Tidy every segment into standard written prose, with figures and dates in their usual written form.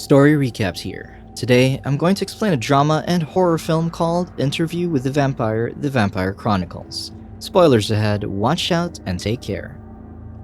Story recaps here. Today, I'm going to explain a drama and horror film called Interview with the Vampire Chronicles. Spoilers ahead, watch out and take care.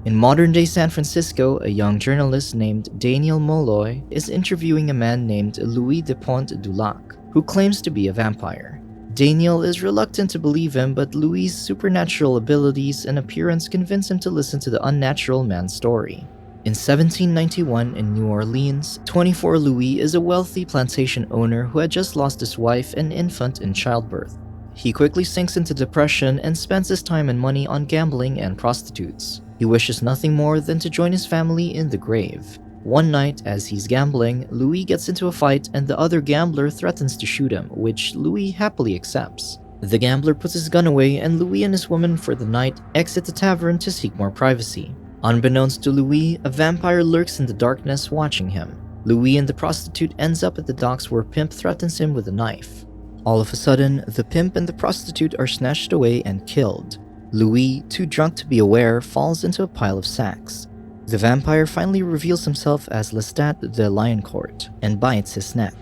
In modern-day San Francisco, a young journalist named Daniel Molloy is interviewing a man named Louis de Pont-du-Lac, who claims to be a vampire. Daniel is reluctant to believe him, but Louis' supernatural abilities and appearance convince him to listen to the unnatural man's story. In 1791 in New Orleans, 24 Louis is a wealthy plantation owner who had just lost his wife and infant in childbirth. He quickly sinks into depression and spends his time and money on gambling and prostitutes. He wishes nothing more than to join his family in the grave. One night, as he's gambling, Louis gets into a fight and the other gambler threatens to shoot him, which Louis happily accepts. The gambler puts his gun away and Louis and his woman for the night exit the tavern to seek more privacy. Unbeknownst to Louis, a vampire lurks in the darkness watching him. Louis and the prostitute ends up at the docks where Pimp threatens him with a knife. All of a sudden, the pimp and the prostitute are snatched away and killed. Louis, too drunk to be aware, falls into a pile of sacks. The vampire finally reveals himself as Lestat the Lioncourt and bites his neck.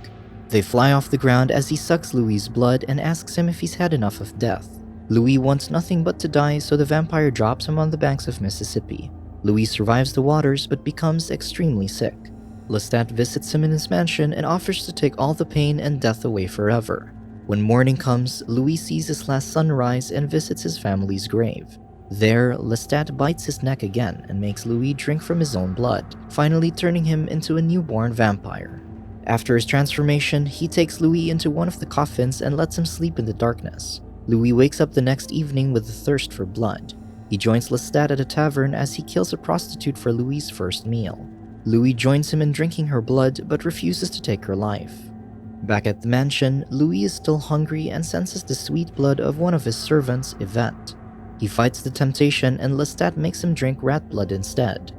They fly off the ground as he sucks Louis' blood and asks him if he's had enough of death. Louis wants nothing but to die, so the vampire drops him on the banks of Mississippi. Louis survives the waters but becomes extremely sick. Lestat visits him in his mansion and offers to take all the pain and death away forever. When morning comes, Louis sees his last sunrise and visits his family's grave. There, Lestat bites his neck again and makes Louis drink from his own blood, finally turning him into a newborn vampire. After his transformation, he takes Louis into one of the coffins and lets him sleep in the darkness. Louis wakes up the next evening with a thirst for blood. He joins Lestat at a tavern as he kills a prostitute for Louis' first meal. Louis joins him in drinking her blood but refuses to take her life. Back at the mansion, Louis is still hungry and senses the sweet blood of one of his servants, Yvette. He fights the temptation and Lestat makes him drink rat blood instead.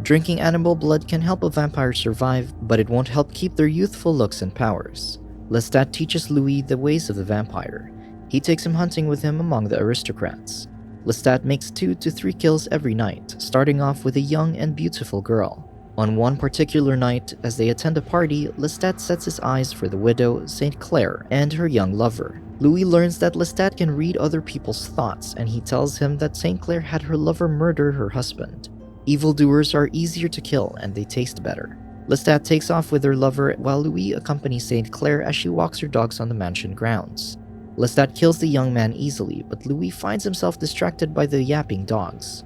Drinking animal blood can help a vampire survive, but it won't help keep their youthful looks and powers. Lestat teaches Louis the ways of the vampire. He takes him hunting with him among the aristocrats. Lestat makes 2 to 3 kills every night, starting off with a young and beautiful girl. On one particular night, as they attend a party, Lestat sets his eyes for the widow, St. Clair, and her young lover. Louis learns that Lestat can read other people's thoughts, and he tells him that St. Clair had her lover murder her husband. Evildoers are easier to kill, and they taste better. Lestat takes off with her lover while Louis accompanies St. Clair as she walks her dogs on the mansion grounds. Lestat kills the young man easily, but Louis finds himself distracted by the yapping dogs.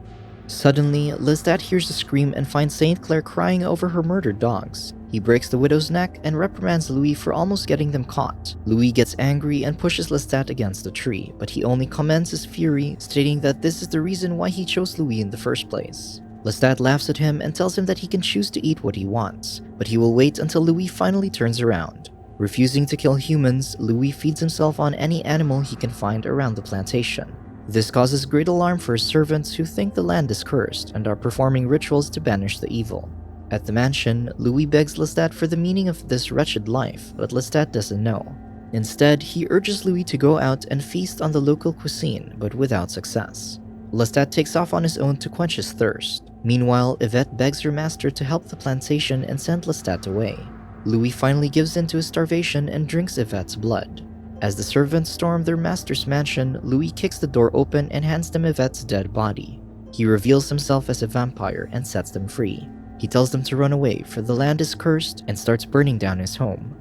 Suddenly, Lestat hears a scream and finds St. Clair crying over her murdered dogs. He breaks the widow's neck and reprimands Louis for almost getting them caught. Louis gets angry and pushes Lestat against a tree, but he only commends his fury, stating that this is the reason why he chose Louis in the first place. Lestat laughs at him and tells him that he can choose to eat what he wants, but he will wait until Louis finally turns around. Refusing to kill humans, Louis feeds himself on any animal he can find around the plantation. This causes great alarm for his servants who think the land is cursed and are performing rituals to banish the evil. At the mansion, Louis begs Lestat for the meaning of this wretched life, but Lestat doesn't know. Instead, he urges Louis to go out and feast on the local cuisine, but without success. Lestat takes off on his own to quench his thirst. Meanwhile, Yvette begs her master to help the plantation and send Lestat away. Louis finally gives in to his starvation and drinks Yvette's blood. As the servants storm their master's mansion, Louis kicks the door open and hands them Yvette's dead body. He reveals himself as a vampire and sets them free. He tells them to run away, for the land is cursed, and starts burning down his home.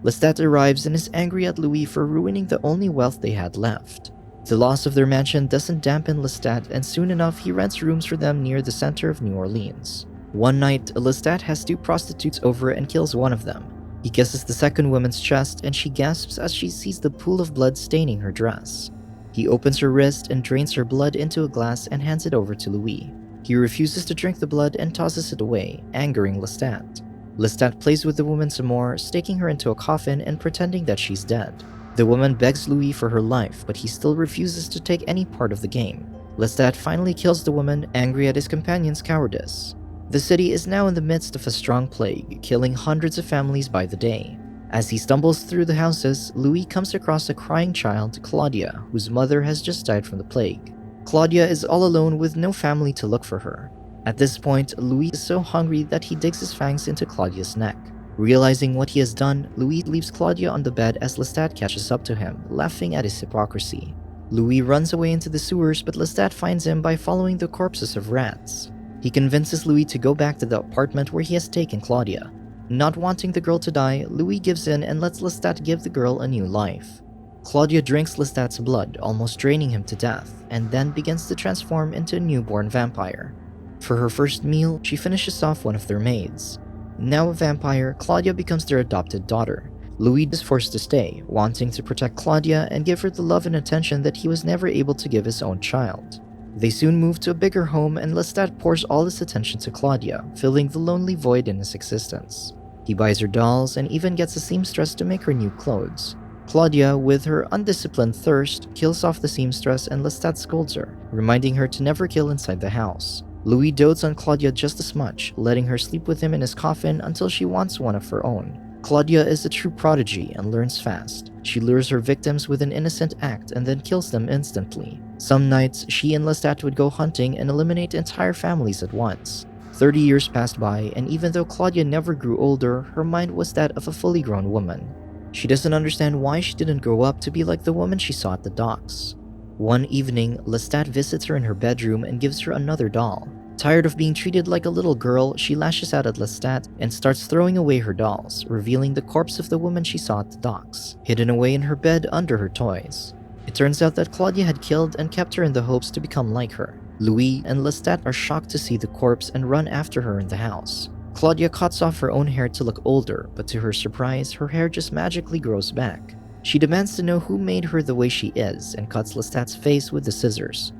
Lestat arrives and is angry at Louis for ruining the only wealth they had left. The loss of their mansion doesn't dampen Lestat, and soon enough he rents rooms for them near the center of New Orleans. One night, Lestat has 2 prostitutes over and kills one of them. He kisses the second woman's chest and she gasps as she sees the pool of blood staining her dress. He opens her wrist and drains her blood into a glass and hands it over to Louis. He refuses to drink the blood and tosses it away, angering Lestat. Lestat plays with the woman some more, staking her into a coffin and pretending that she's dead. The woman begs Louis for her life, but he still refuses to take any part of the game. Lestat finally kills the woman, angry at his companion's cowardice. The city is now in the midst of a strong plague, killing hundreds of families by the day. As he stumbles through the houses, Louis comes across a crying child, Claudia, whose mother has just died from the plague. Claudia is all alone with no family to look for her. At this point, Louis is so hungry that he digs his fangs into Claudia's neck. Realizing what he has done, Louis leaves Claudia on the bed as Lestat catches up to him, laughing at his hypocrisy. Louis runs away into the sewers, but Lestat finds him by following the corpses of rats. He convinces Louis to go back to the apartment where he has taken Claudia. Not wanting the girl to die, Louis gives in and lets Lestat give the girl a new life. Claudia drinks Lestat's blood, almost draining him to death, and then begins to transform into a newborn vampire. For her first meal, she finishes off one of their maids. Now a vampire, Claudia becomes their adopted daughter. Louis is forced to stay, wanting to protect Claudia and give her the love and attention that he was never able to give his own child. They soon move to a bigger home and Lestat pours all his attention to Claudia, filling the lonely void in his existence. He buys her dolls and even gets a seamstress to make her new clothes. Claudia, with her undisciplined thirst, kills off the seamstress and Lestat scolds her, reminding her to never kill inside the house. Louis dotes on Claudia just as much, letting her sleep with him in his coffin until she wants one of her own. Claudia is a true prodigy and learns fast. She lures her victims with an innocent act and then kills them instantly. Some nights, she and Lestat would go hunting and eliminate entire families at once. 30 years passed by, and even though Claudia never grew older, her mind was that of a fully grown woman. She doesn't understand why she didn't grow up to be like the woman she saw at the docks. One evening, Lestat visits her in her bedroom and gives her another doll. Tired of being treated like a little girl, she lashes out at Lestat and starts throwing away her dolls, revealing the corpse of the woman she saw at the docks, hidden away in her bed under her toys. It turns out that Claudia had killed and kept her in the hopes to become like her. Louis and Lestat are shocked to see the corpse and run after her in the house. Claudia cuts off her own hair to look older, but to her surprise, her hair just magically grows back. She demands to know who made her the way she is and cuts Lestat's face with the scissors.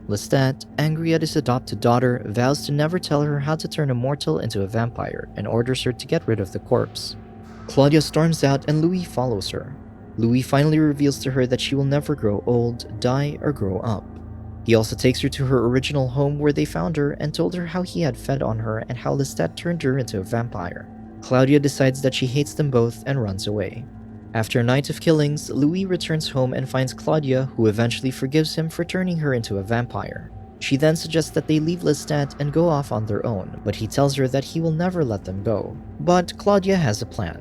Lestat, angry at his adopted daughter, vows to never tell her how to turn a mortal into a vampire and orders her to get rid of the corpse. Claudia storms out and Louis follows her. Louis finally reveals to her that she will never grow old, die, or grow up. He also takes her to her original home where they found her and told her how he had fed on her and how Lestat turned her into a vampire. Claudia decides that she hates them both and runs away. After a night of killings, Louis returns home and finds Claudia, who eventually forgives him for turning her into a vampire. She then suggests that they leave Lestat and go off on their own, but he tells her that he will never let them go. But Claudia has a plan.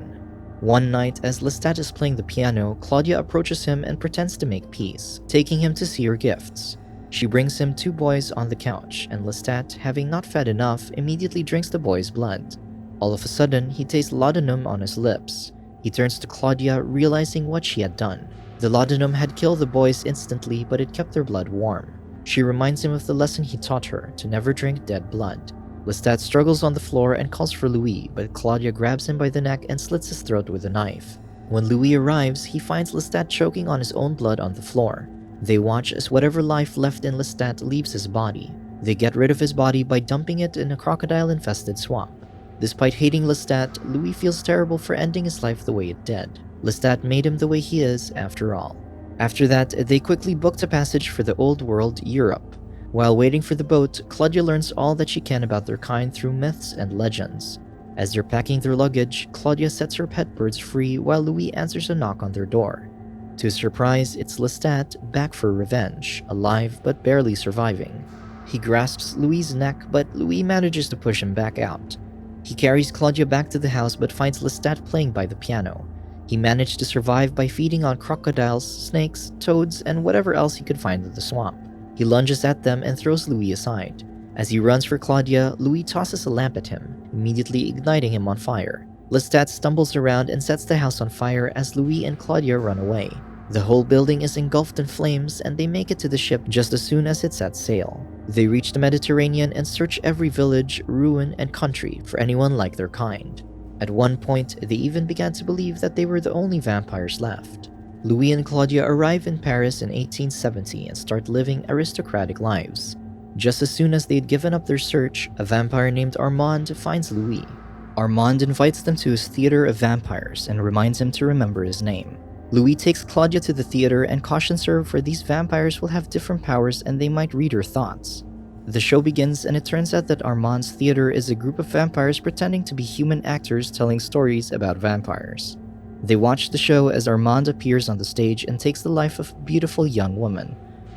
One night, as Lestat is playing the piano, Claudia approaches him and pretends to make peace, taking him to see her gifts. She brings him 2 boys on the couch, and Lestat, having not fed enough, immediately drinks the boy's blood. All of a sudden, he tastes laudanum on his lips. He turns to Claudia, realizing what she had done. The laudanum had killed the boys instantly, but it kept their blood warm. She reminds him of the lesson he taught her, to never drink dead blood. Lestat struggles on the floor and calls for Louis, but Claudia grabs him by the neck and slits his throat with a knife. When Louis arrives, he finds Lestat choking on his own blood on the floor. They watch as whatever life left in Lestat leaves his body. They get rid of his body by dumping it in a crocodile-infested swamp. Despite hating Lestat, Louis feels terrible for ending his life the way it did. Lestat made him the way he is, after all. After that, they quickly booked a passage for the old world, Europe. While waiting for the boat, Claudia learns all that she can about their kind through myths and legends. As they're packing their luggage, Claudia sets her pet birds free while Louis answers a knock on their door. To his surprise, it's Lestat, back for revenge, alive but barely surviving. He grasps Louis' neck, but Louis manages to push him back out. He carries Claudia back to the house but finds Lestat playing by the piano. He managed to survive by feeding on crocodiles, snakes, toads, and whatever else he could find in the swamp. He lunges at them and throws Louis aside. As he runs for Claudia, Louis tosses a lamp at him, immediately igniting him on fire. Lestat stumbles around and sets the house on fire as Louis and Claudia run away. The whole building is engulfed in flames and they make it to the ship just as soon as it sets sail. They reach the Mediterranean and search every village, ruin, and country for anyone like their kind. At one point, they even began to believe that they were the only vampires left. Louis and Claudia arrive in Paris in 1870 and start living aristocratic lives. Just as soon as they'd given up their search, a vampire named Armand finds Louis. Armand invites them to his theater of vampires and reminds him to remember his name. Louis takes Claudia to the theater and cautions her for these vampires will have different powers and they might read her thoughts. The show begins and it turns out that Armand's theater is a group of vampires pretending to be human actors telling stories about vampires. They watch the show as Armand appears on the stage and takes the life of a beautiful young woman.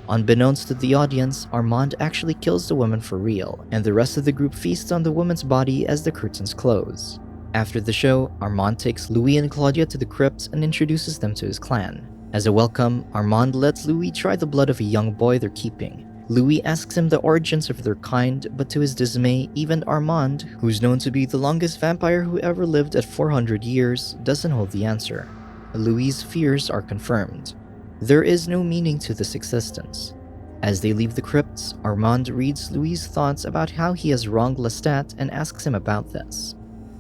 Unbeknownst to the audience, Armand actually kills the woman for real, and the rest of the group feasts on the woman's body as the curtains close. After the show, Armand takes Louis and Claudia to the crypts and introduces them to his clan. As a welcome, Armand lets Louis try the blood of a young boy they're keeping. Louis asks him the origins of their kind, but to his dismay, even Armand, who's known to be the longest vampire who ever lived at 400 years, doesn't hold the answer. Louis' fears are confirmed. There is no meaning to this existence. As they leave the crypts, Armand reads Louis' thoughts about how he has wronged Lestat and asks him about this.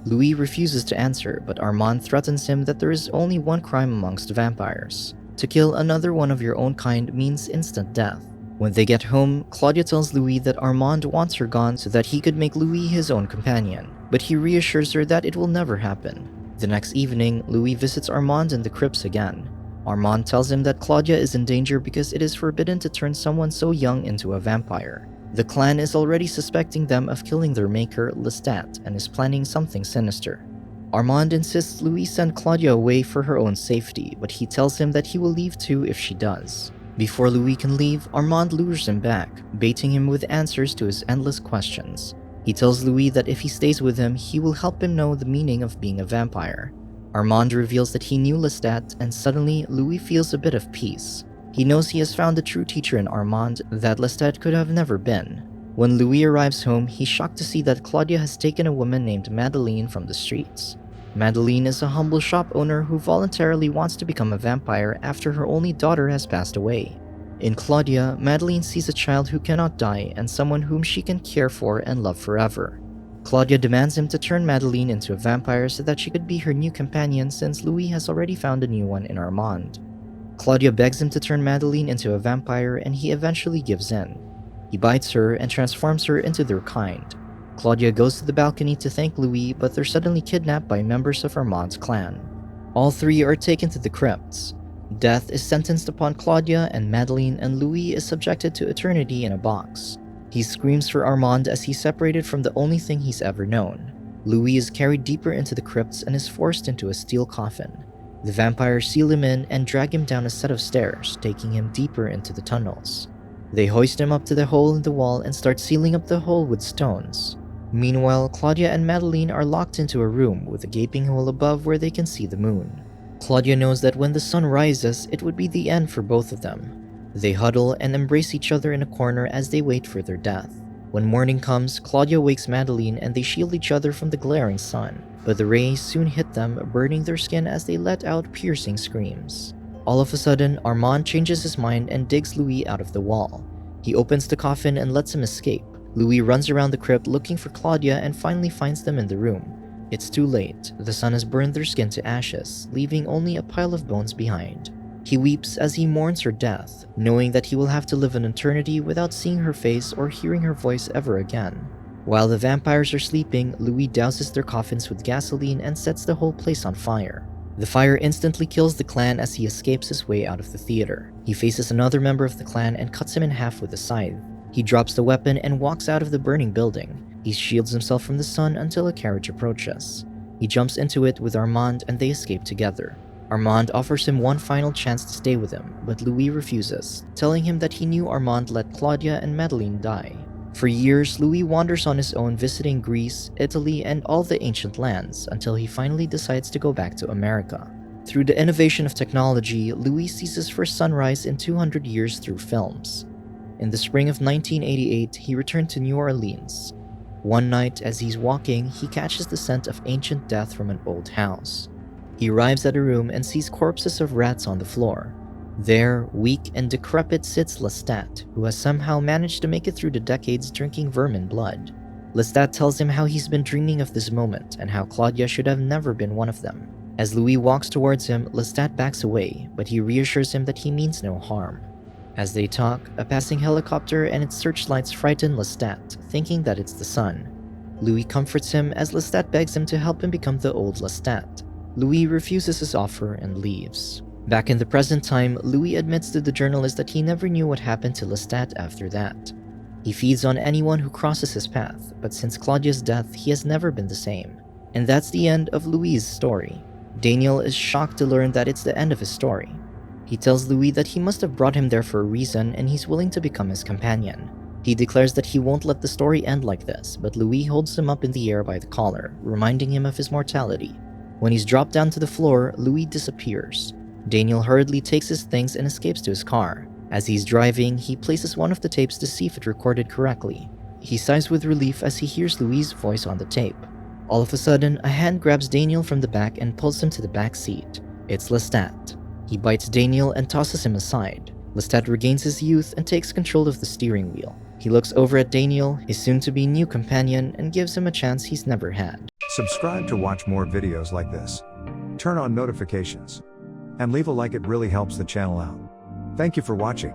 Louis refuses to answer, but Armand threatens him that there is only one crime amongst vampires. To kill another one of your own kind means instant death. When they get home, Claudia tells Louis that Armand wants her gone so that he could make Louis his own companion, but he reassures her that it will never happen. The next evening, Louis visits Armand in the crypts again. Armand tells him that Claudia is in danger because it is forbidden to turn someone so young into a vampire. The clan is already suspecting them of killing their maker, Lestat, and is planning something sinister. Armand insists Louis send Claudia away for her own safety, but he tells him that he will leave too if she does. Before Louis can leave, Armand lures him back, baiting him with answers to his endless questions. He tells Louis that if he stays with him, he will help him know the meaning of being a vampire. Armand reveals that he knew Lestat, and suddenly Louis feels a bit of peace. He knows he has found a true teacher in Armand that Lestat could have never been. When Louis arrives home, he's shocked to see that Claudia has taken a woman named Madeleine from the streets. Madeleine is a humble shop owner who voluntarily wants to become a vampire after her only daughter has passed away. In Claudia, Madeleine sees a child who cannot die and someone whom she can care for and love forever. Claudia demands him to turn Madeleine into a vampire so that she could be her new companion since Louis has already found a new one in Armand. Claudia begs him to turn Madeleine into a vampire and he eventually gives in. He bites her and transforms her into their kind. Claudia goes to the balcony to thank Louis, but they're suddenly kidnapped by members of Armand's clan. All three are taken to the crypts. Death is sentenced upon Claudia and Madeleine, and Louis is subjected to eternity in a box. He screams for Armand as he's separated from the only thing he's ever known. Louis is carried deeper into the crypts and is forced into a steel coffin. The vampires seal him in and drag him down a set of stairs, taking him deeper into the tunnels. They hoist him up to the hole in the wall and start sealing up the hole with stones. Meanwhile, Claudia and Madeleine are locked into a room with a gaping hole above where they can see the moon. Claudia knows that when the sun rises, it would be the end for both of them. They huddle and embrace each other in a corner as they wait for their death. When morning comes, Claudia wakes Madeleine and they shield each other from the glaring sun, but the rays soon hit them, burning their skin as they let out piercing screams. All of a sudden, Armand changes his mind and digs Louis out of the wall. He opens the coffin and lets him escape. Louis runs around the crypt looking for Claudia and finally finds them in the room. It's too late. The sun has burned their skin to ashes, leaving only a pile of bones behind. He weeps as he mourns her death, knowing that he will have to live an eternity without seeing her face or hearing her voice ever again. While the vampires are sleeping, Louis douses their coffins with gasoline and sets the whole place on fire. The fire instantly kills the clan as he escapes his way out of the theater. He faces another member of the clan and cuts him in half with a scythe. He drops the weapon and walks out of the burning building. He shields himself from the sun until a carriage approaches. He jumps into it with Armand and they escape together. Armand offers him one final chance to stay with him, but Louis refuses, telling him that he knew Armand let Claudia and Madeleine die. For years, Louis wanders on his own visiting Greece, Italy, and all the ancient lands until he finally decides to go back to America. Through the innovation of technology, Louis sees his first sunrise in 200 years through films. In the spring of 1988, he returned to New Orleans. One night, as he's walking, he catches the scent of ancient death from an old house. He arrives at a room and sees corpses of rats on the floor. There, weak and decrepit, sits Lestat, who has somehow managed to make it through the decades drinking vermin blood. Lestat tells him how he's been dreaming of this moment and how Claudia should have never been one of them. As Louis walks towards him, Lestat backs away, but he reassures him that he means no harm. As they talk, a passing helicopter and its searchlights frighten Lestat, thinking that it's the sun. Louis comforts him as Lestat begs him to help him become the old Lestat. Louis refuses his offer and leaves. Back in the present time, Louis admits to the journalist that he never knew what happened to Lestat after that. He feeds on anyone who crosses his path, but since Claudia's death, he has never been the same. And that's the end of Louis' story. Daniel is shocked to learn that it's the end of his story. He tells Louis that he must have brought him there for a reason and he's willing to become his companion. He declares that he won't let the story end like this, but Louis holds him up in the air by the collar, reminding him of his mortality. When he's dropped down to the floor, Louis disappears. Daniel hurriedly takes his things and escapes to his car. As he's driving, he places one of the tapes to see if it recorded correctly. He sighs with relief as he hears Louis' voice on the tape. All of a sudden, a hand grabs Daniel from the back and pulls him to the back seat. It's Lestat. He bites Daniel and tosses him aside. Lestat regains his youth and takes control of the steering wheel. He looks over at Daniel, his soon-to-be new companion, and gives him a chance he's never had. Subscribe to watch more videos like this. Turn on notifications. And leave a like, it really helps the channel out. Thank you for watching.